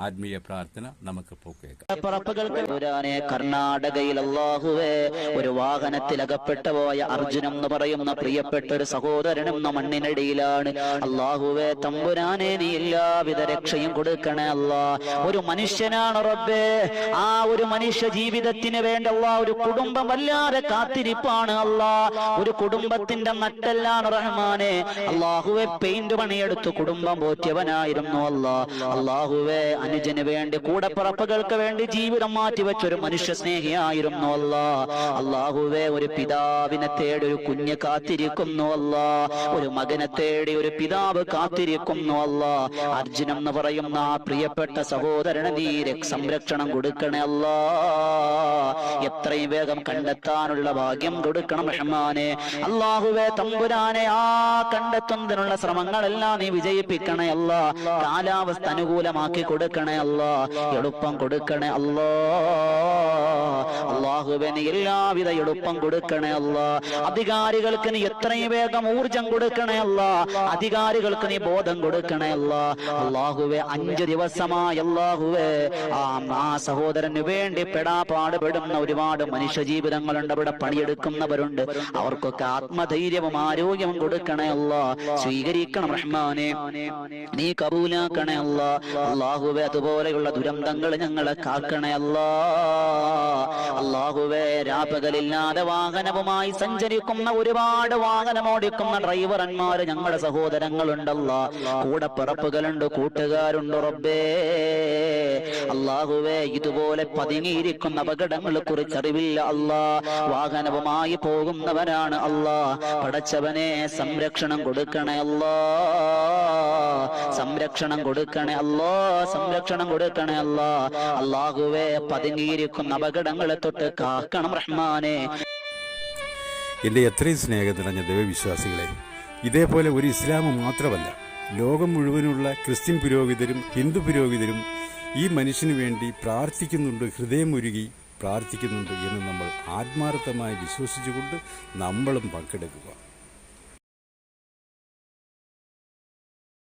ആത്മീയ പ്രാർത്ഥന നമുക്ക് പോക്കേക്കാം. കർണാടകയിൽ അല്ലാഹുവേ ഒരു വാഹനത്തിൽ അകപ്പെട്ടു പോയ അർജുനം എന്ന് പറയുന്ന പ്രിയപ്പെട്ട ഒരു സഹോദരനും മണ്ണിനടിയിലാണ്. അല്ലാഹുവേ തമ്പുരാനെ നീ എല്ലാവിധ രക്ഷയും കൊടുക്കണേ അല്ലാ. ഒരു മനുഷ്യനാണ് റബ്ബേ, ആ ഒരു മനുഷ്യ ജീവിതത്തിന് വേണ്ടി അല്ലാ ഒരു കുടുംബം വല്ലാതെ കാത്തിരിപ്പാണ് അല്ലാ. ഒരു കുടുംബത്തിന്റെ നട്ടെല്ലാണ് റഹ്മാനെ. അല്ലാഹുവേ പെയിന്റ് പണിയെടുത്ത് കുടുംബം പോറ്റിയവനായിരുന്നു അല്ലാ. അല്ലാഹുവേ അനുജന് വേണ്ടി കൂടപ്പിറപ്പുകൾക്ക് വേണ്ടി ജീവിതം മാറ്റിവെച്ചൊരു മനുഷ്യ സ്നേഹിയായിരുന്നു അല്ലാ. അല്ലാഹുവേ ഒരു പിതാവിനെ തേടി ഒരു കുഞ്ഞ് കാത്തിരിക്കുന്നു അല്ലാ. ഒരു മകനെ തേടി ഒരു പിതാവ് കാത്തിരിക്കുന്നു അല്ലാ. അർജുനം എന്ന് പറയുന്ന ആ പ്രിയപ്പെട്ട സഹോദരന് നീ സംരക്ഷണം കൊടുക്കണേ അല്ലാ. എത്രയും വേഗം കണ്ടെത്താനുള്ള ഭാഗ്യം കൊടുക്കണം റഹ്മാനെ. അല്ലാഹുവേ തമ്പുരാനെ ആ കണ്ടെത്തുന്നതിനുള്ള ശ്രമങ്ങളെല്ലാം നീ വിജയിപ്പിക്കണേ അല്ലാ. കാലാവസ്ഥ അനുകൂലമാക്കി കൊടുക്കണേ അല്ലാ. എളുപ്പം കൊടുക്കണേ അല്ലാ. അല്ലാഹുവേ നീ എല്ലാവിധ എളുപ്പം കൊടുക്കണേ അല്ലാ. അധികാരികൾക്ക് നീ എത്രയും വേഗം ഊർജം കൊടുക്കണേ അല്ലാ. അധികാരികൾക്ക് നീ ബോധം കൊടുക്കണേ അല്ലാ. അല്ലാഹുവേ 5 ദിവസമായി അല്ലാഹുവേ ആ സഹോദരന് വേണ്ടി പാടുപെടുന്ന ഒരുപാട് മനുഷ്യ ജീവിതങ്ങളുണ്ട്. അവിടെ പണിയെടുക്കുന്നവരുണ്ട്. അവർക്കൊക്കെ ആത്മധൈര്യവും ആരോഗ്യവും കൊടുക്കണേ അല്ലാ. സ്വീകരിക്കണം റഹ്മാനെ, നീ കബൂലാക്കണേ അല്ലാ. അല്ലാഹുവേ അതുപോലെയുള്ള ദുരന്തങ്ങൾ ഞങ്ങളെ കാക്കണേ അല്ലാ. അല്ലാഹുവേ രാപകലില്ലാതെ വാഹനവുമായി സഞ്ചരിക്കുന്ന ഒരുപാട് വാഹനമോടിക്കുന്ന ഡ്രൈവർമാര് ഞങ്ങളുടെ സഹോദരങ്ങളുണ്ടല്ലാ. കൂടെ പിറപ്പുകളുണ്ട്, കൂട്ടുകാരുണ്ട് റബ്ബേ. അല്ലാഹുവേ ഇതുപോലെ പതുങ്ങിയിരിക്കുന്ന അപകടങ്ങളെ കുറിച്ച് അറിവില്ല അല്ലാ. വാഹനവുമായി പോകുന്നവരാണ് അല്ലാ. പടച്ചവനെ സംരക്ഷണം കൊടുക്കണേ അല്ലാ. സംരക്ഷണം കൊടുക്കണേ അല്ലാ. സംരക്ഷണം കൊടുക്കണേ അല്ലാ. അല്ലാഹുവേ പതുങ്ങിയിരിക്കുന്ന അപകടങ്ങളെ തൊട്ട് കാക്കണം റഹ്മാനെ. എൻ്റെ എത്രയും സ്നേഹം നിറഞ്ഞ ദൈവവിശ്വാസികളെ, ഇതേപോലെ ഒരു ഇസ്ലാം മാത്രമല്ല, ലോകം മുഴുവനുള്ള ക്രിസ്ത്യൻ പുരോഹിതരും ഹിന്ദു പുരോഹിതരും ഈ മനുഷ്യന് വേണ്ടി പ്രാർത്ഥിക്കുന്നുണ്ട്, ഹൃദയമുരുകി പ്രാർത്ഥിക്കുന്നുണ്ട് എന്ന് നമ്മൾ ആത്മാർത്ഥമായി വിശ്വസിച്ചുകൊണ്ട് നമ്മളും പങ്കെടുക്കുക.